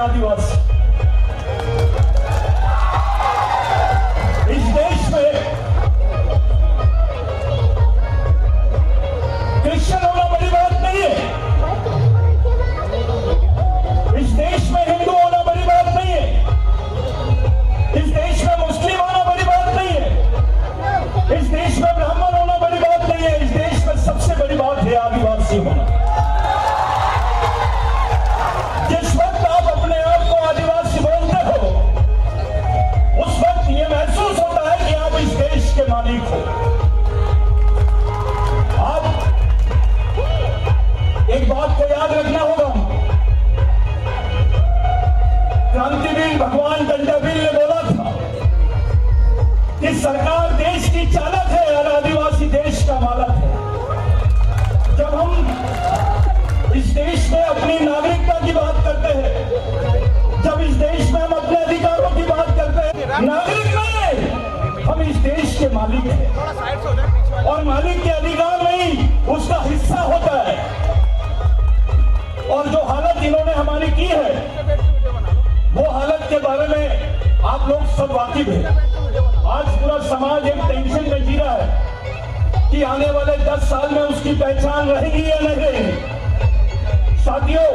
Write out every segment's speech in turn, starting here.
आदिवासी। इस देश में क्रिश्चियन होना बड़ी बात नहीं है, इस देश में हिंदू होना बड़ी बात नहीं है, इस देश में मुस्लिम होना बड़ी बात नहीं है, इस देश में ब्राह्मण होना बड़ी बात नहीं है, इस देश में सबसे बड़ी बात है आदिवासी होना। जिस वक्त आप अपने आप को आदिवासी बोलते हो, उस वक्त यह महसूस होता है कि आप इस देश के मालिक हो। आप एक बात को याद रखना होगा, क्रांतिवीर भगवान टंटाबिल ने बोला था कि सरकार देश की चालक है और आदिवासी देश का मालक है। जब हम इस देश में अपनी नागरिकता की बात करते हैं, जब इस देश में हम अपने अधिकारों की बात करते हैं, नागरिक नहीं, हम इस देश के मालिक हैं और मालिक के अधिकार नहीं, उसका हिस्सा होता है। और जो हालत इन्होंने हमारी की है, वो हालत के बारे में आप लोग सब वाकिफ हैं। आज पूरा समाज एक टेंशन में जी रहा है कि आने वाले 10 साल में उसकी पहचान रहेगी या नहीं रहेगी। साथियों,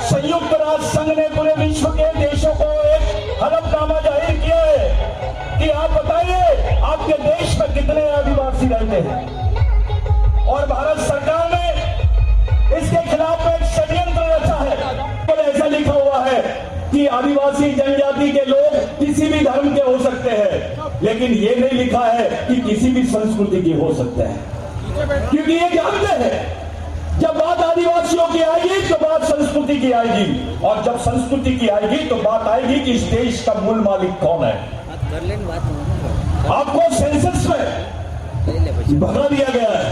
संयुक्त राष्ट्र संघ ने पूरे विश्व के देशों को एक हलफनामा जाहिर किया है कि आप बताइए आपके देश में कितने आदिवासी रहते हैं, और भारत सरकार ने इसके खिलाफ एक षड्यंत्र रचा है। तो ऐसा लिखा हुआ है कि आदिवासी जनजाति के लोग किसी भी धर्म के हो सकते हैं, लेकिन ये नहीं लिखा है कि किसी भी संस्कृति के हो सकते हैं, क्योंकि ये जानते हैं जब बात आदिवासियों की आएगी तो बात संस्कृति की आएगी, और जब संस्कृति की आएगी तो बात आएगी कि इस देश का मूल मालिक कौन है। आपको सेंसस में भरा दिया गया है।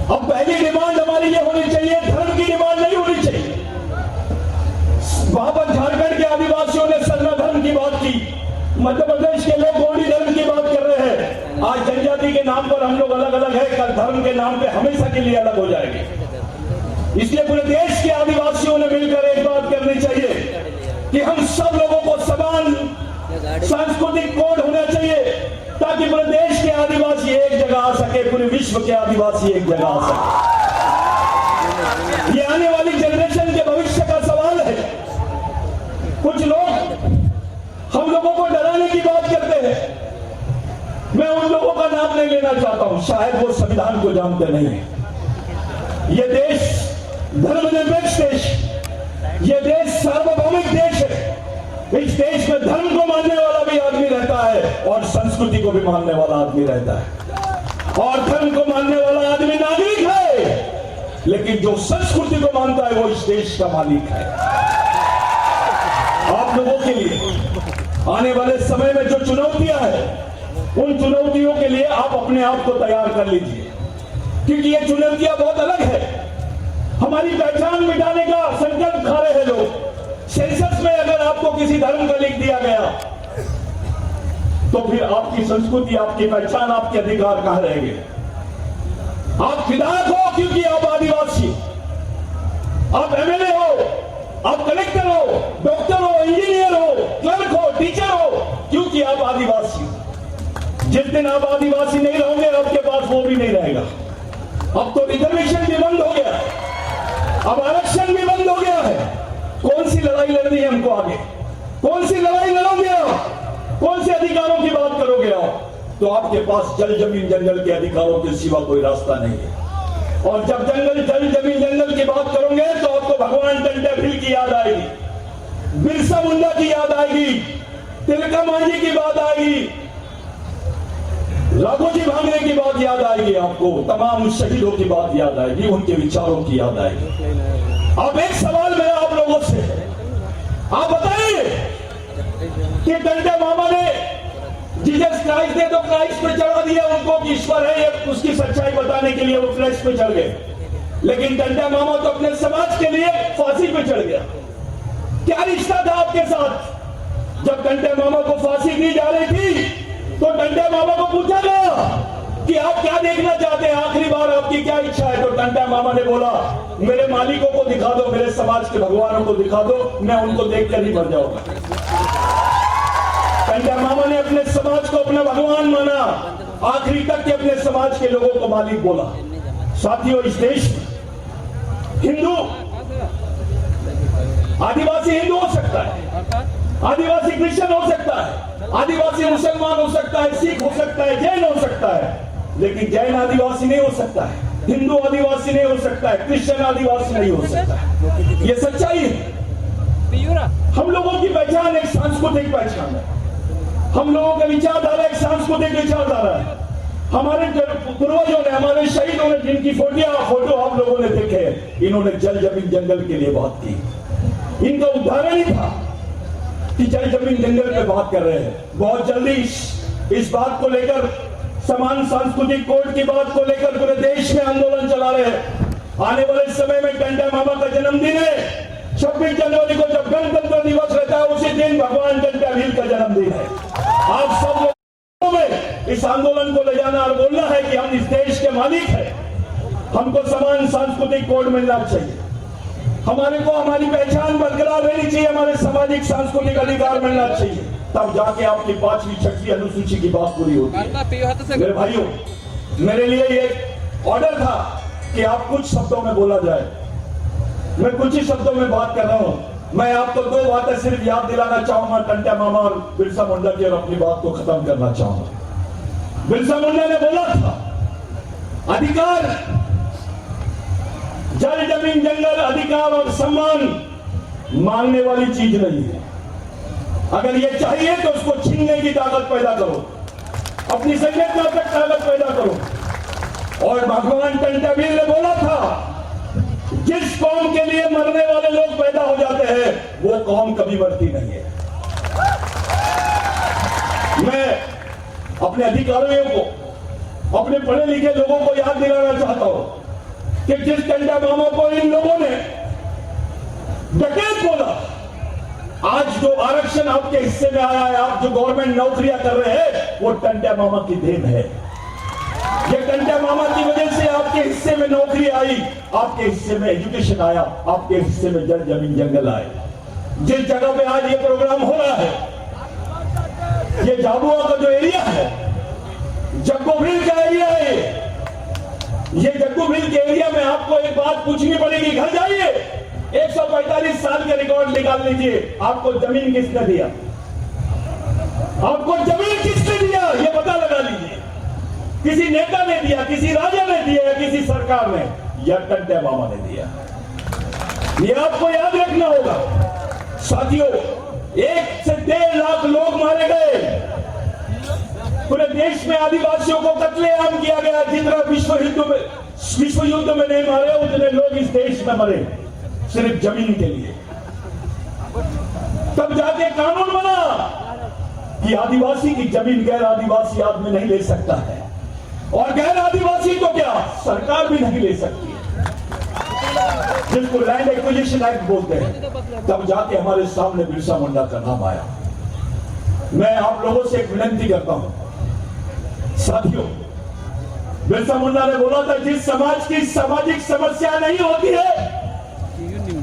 अब पहली डिमांड हमारी ये होनी चाहिए, धर्म की डिमांड नहीं होनी चाहिए। वहां पर झारखंड के आदिवासियों ने सरना धर्म की बात की, मध्य प्रदेश के लोग गौड़ी धर्म की बात कर रहे हैं। आज जनजाति के नाम पर हम लोग अलग अलग है, कल धर्म के नाम पे हमेशा के लिए अलग हो जाएंगे। इसलिए पूरे देश के आदिवासियों ने मिलकर एक बात करनी चाहिए कि हम सब लोगों को समान सांस्कृतिक कोड होना चाहिए, ताकि पूरे देश के आदिवासी एक जगह आ सके, पूरे विश्व के आदिवासी एक जगह आ सके। ये आने वाली जनरेशन के भविष्य का सवाल है। कुछ लोग हम लोगों को डराने की बात करते हैं, मैं उन लोगों का नाम नहीं लेना चाहता हूं, शायद वो संविधान को जानते नहीं है। ये देश धर्मनिरपेक्ष देश, ये देश सार्वभौमिक देश है। इस देश में धर्म को मानने वाला भी आदमी रहता है और संस्कृति को भी मानने वाला आदमी रहता है, और धर्म को मानने वाला आदमी नागरिक है, लेकिन जो संस्कृति को मानता है वो इस देश का मालिक है। आप लोगों के लिए आने वाले समय में जो चुनौतियां हैं, उन चुनौतियों के लिए आप अपने आप को तैयार कर लीजिए, क्योंकि ये चुनौतियां बहुत अलग है। हमारी पहचान मिटाने का संकल्प खा रहे हैं लोग। सेंसस में अगर आपको किसी धर्म का लिख दिया गया, तो फिर आपकी संस्कृति, आपकी पहचान, आपके अधिकार कहां रहेंगे? आप विधायक हो क्योंकि आप आदिवासी, आप एमएलए हो, आप कलेक्टर हो, डॉक्टर हो, इंजीनियर हो, क्लर्क हो, टीचर हो, क्योंकि आप आदिवासी। जिस दिन आप आदिवासी नहीं रहोगे, आपके पास वो भी नहीं रहेगा। अब तो रिजर्वेशन भी बंद हो गया, अब आरक्षण भी बंद हो गया है। कौन सी लड़ाई लड़नी है हमको आगे? कौन सी लड़ाई लड़ोगे आप? कौन से अधिकारों की बात करोगे आप? तो आपके पास जल जमीन जंगल के अधिकारों के सिवा कोई रास्ता नहीं है। और जब जल जमीन जंगल की बात करोगे तो आपको भगवान टंटाबिल की याद आएगी, बिरसा मुंडा की याद आएगी, तिलका मांझी की बात आएगी, राघोजी भांगरे की बात याद आएगी, आपको तमाम शहीदों की बात याद आएगी, उनके विचारों की याद आएगी। अब एक सवाल मेरा आप लोगों से, आप बताइए कि टंटा मामा ने जीसस क्राइस्ट ने तो क्राइस्ट पे चढ़ा दिया उनको कि ईश्वर है, ये उसकी सच्चाई बताने के लिए वो फ्लैश पे चढ़ गए, लेकिन टंटा मामा तो अपने समाज के लिए फांसी पे चढ़ गया। क्या रिश्ता था आपके साथ? जब टंटा मामा को फांसी दी जा रही थी तो टंटा मामा को पूछा गया कि आप क्या देखना चाहते हैं, आखिरी बार आपकी क्या इच्छा है। तो टंटा मामा ने बोला, मेरे मालिकों को दिखा दो, मेरे समाज के भगवानों को दिखा दो, मैं उनको देखकर ही मर जाऊंगा। टंटा मामा ने अपने समाज को अपना भगवान माना, आखिरी तक के अपने समाज के लोगों को मालिक बोला। साथियों, इस देश में हिंदू आदिवासी हिंदू हो सकता है, आदिवासी क्रिश्चियन हो सकता है, आदिवासी मुसलमान हो सकता है, सिख हो सकता है, जैन हो सकता है, लेकिन जैन आदिवासी नहीं हो सकता है, हिंदू आदिवासी नहीं हो सकता है, क्रिश्चियन आदिवासी नहीं हो सकता है। ये सच्चाई है। हम लोगों की पहचान एक सांस्कृतिक पहचान है, हम लोगों का विचारधारा एक सांस्कृतिक विचारधारा है। हमारे पूर्वजों ने, हमारे शहीदों ने, जिनकी फोटो आप लोगों ने देखे, इन्होंने जल जमीन जंगल के लिए बात की। इनका उदाहरण ही था कि जल जमीन जंगल पे बात कर रहे हैं। बहुत जल्दी इस बात को लेकर, समान सांस्कृतिक कोड की बात को लेकर पूरे देश में आंदोलन चला रहे हैं। आने वाले समय में टंटा मामा का जन्मदिन है, 26 जनवरी को जब गणतंत्र दिवस रहता है, उसी दिन भगवान टंटा भील का जन्मदिन है। आप सब लोगों में इस आंदोलन को ले जाना और बोलना है कि हम इस देश के मालिक हैं, हमको समान सांस्कृतिक कोड मिलना चाहिए, हमारे को हमारी पहचान बरकरार रहनी चाहिए, हमारे सामाजिक सांस्कृतिक अधिकार मिलना चाहिए, तब जाके आपकी 5वीं 6वीं अनुसूची की बात पूरी होती है। मेरे भाइयों, मेरे लिए ये ऑर्डर था कि आप कुछ शब्दों में बोला जाए। मैं कुछ ही शब्दों में बात कर रहा हूं। मैं आपको 2 बातें सिर्फ याद दिलाना चाहूंगा, टंटा मामा और बिरसा मुंडा की, और अपनी बात को खत्म करना चाहूंगा। बिरसा मुंडा ने बोला था, अधिकार, जल जमीन जंगल, अधिकार और सम्मान मांगने वाली चीज नहीं है। अगर ये चाहिए तो उसको छीनने की ताकत पैदा करो, अपनी संगठनात्मक ताकत पैदा करो। और भगवान टंटा भील ने बोला था, जिस कौम के लिए मरने वाले लोग पैदा हो जाते हैं, वो कौम कभी मरती नहीं है। मैं अपने अधिकारियों को, अपने पढ़े लिखे लोगों को याद दिलाना चाहता हूं कि जिस टंटा मामा को इन लोगों ने डकैत बोला, आज जो आरक्षण आपके हिस्से में आया है, आप जो गवर्नमेंट नौकरियां कर रहे हैं, वो टंटा मामा की देन है। ये टंटा मामा की वजह से आपके हिस्से में नौकरी आई, आपके हिस्से में एजुकेशन आया, आपके हिस्से में जल जमीन जंगल आए। जिस जगह पे आज ये प्रोग्राम हो रहा है, ये झाबुआ का जो एरिया है, जग्गू भील का एरिया है, ये जग्गू भील के एरिया में आपको एक बात पूछनी पड़ेगी। घर जाइए, 145 साल के रिकॉर्ड निकाल लीजिए, आपको जमीन किसने दिया, आपको जमीन किसने दिया, ये पता लगा लीजिए। किसी नेता ने दिया, किसी राजा ने दिया, या किसी सरकार ने, या टंटा मामा ने दिया। ये आपको याद रखना होगा। साथियों, 1 से 1.5 लाख लोग मारे गए, पूरे देश में आदिवासियों को कत्लेआम किया गया। जितना विश्व युद्ध में नहीं मारे, उतने लोग इस देश में मरे सिर्फ जमीन के लिए। तब जाके कानून बना कि आदिवासी की जमीन गैर आदिवासी आदमी नहीं ले सकता है, और गैर आदिवासी तो क्या, सरकार भी नहीं ले सकती है, जिसको लैंड एक्विजिशन एक्ट बोलते हैं। तब जाके हमारे सामने बिरसा मुंडा का नाम आया। मैं आप लोगों से एक विनती करता हूं, साथियों, बिरसा मुंडा ने बोला था, जिस समाज की सामाजिक समस्या नहीं होती है,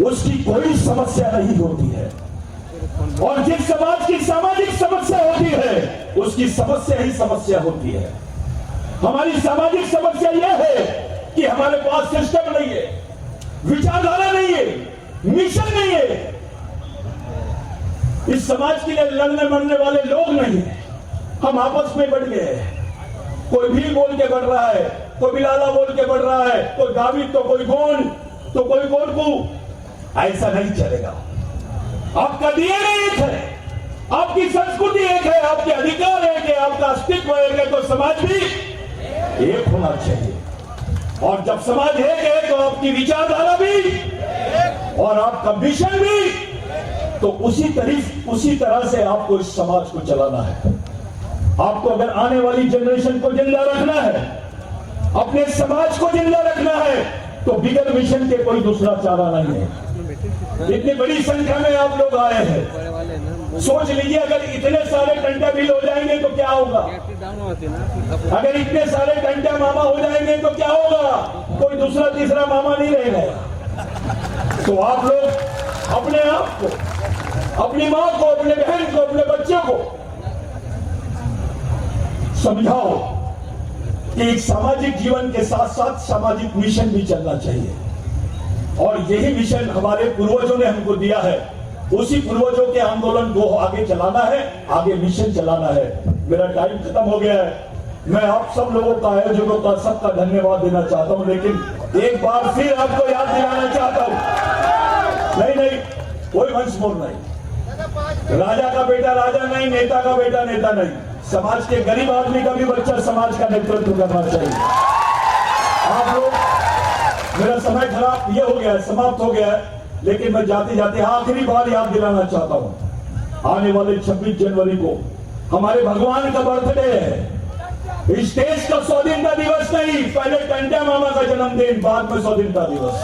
उसकी कोई समस्या नहीं होती है, और जिस समाज की सामाजिक समस्या होती है, उसकी समस्या ही समस्या होती है। हमारी सामाजिक समस्या यह है कि हमारे पास सिस्टम नहीं है, विचारधारा नहीं है, मिशन नहीं है, इस समाज के लिए लड़ने मरने वाले लोग नहीं है। हम आपस में बढ़ गए हैं, कोई भी बोल के बढ़ रहा है, कोई बिलाला बोल के बढ़ रहा है, कोई गावित तो कोई गोंड तो कोई गोरकू। ऐसा नहीं चलेगा। आपका डीएनए एक है, आपकी संस्कृति एक है, आपके अधिकार एक है, आपका अस्तित्व एक है, तो समाज भी एक होना चाहिए। और जब समाज एक है तो आपकी विचारधारा भी और आपका मिशन भी, तो उसी तरह से आपको इस समाज को चलाना है। आपको अगर आने वाली जनरेशन को जिंदा रखना है, अपने समाज को जिंदा रखना है, तो बिगर मिशन के कोई दूसरा चारा नहीं है। इतनी बड़ी संख्या में आप लोग आए हैं। सोच लीजिए अगर इतने सारे टंटा बिल हो जाएंगे तो क्या होगा, अगर इतने सारे टंटा मामा हो जाएंगे तो क्या होगा, कोई दूसरा तीसरा मामा नहीं रहेगा। तो आप लोग अपने आप को, अपनी माँ को, अपने बहन को, अपने बच्चों को समझाओ कि एक सामाजिक जीवन के साथ साथ सामाजिक मिशन भी चलना चाहिए। और यही मिशन हमारे पूर्वजों ने हमको दिया है, उसी पूर्वजों के आंदोलन को आगे चलाना है, आगे मिशन चलाना है। मेरा टाइम खत्म हो गया है। मैं आप सब लोगों का, आयोजकों का, सबका धन्यवाद देना चाहता हूं, लेकिन एक बार फिर आपको याद दिलाना चाहता हूं, नहीं, कोई वंश मोर नहीं, राजा का बेटा राजा नहीं, नेता का बेटा नेता नहीं, समाज के गरीब आदमी का भी बच्चा समाज का नेतृत्व करना चाहिए। आप लोग, मेरा समय खराब ये हो गया है, समाप्त हो गया है, लेकिन मैं जाते जाते आखिरी बार याद दिलाना चाहता हूं, आने वाले 26 जनवरी को हमारे भगवान का बर्थडे है। इस देश का स्वाधीनता दिवस नहीं, पहले टंटा मामा का जन्मदिन, बाद में स्वाधीनता दिवस,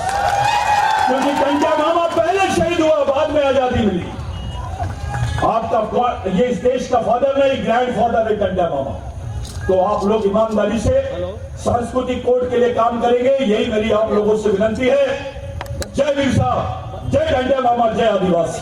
क्योंकि टंटा मामा पहले शहीद हुआ, बाद में आजादी मिली। आपका ये इस देश का फादर नहीं, ग्रैंड फादर है टंटा मामा। तो आप लोग ईमानदारी से सांस्कृतिक कोड के लिए काम करेंगे, यही मेरी आप लोगों से विनती है। जय बिरसा, जय टंटा मामा, जय आदिवासी।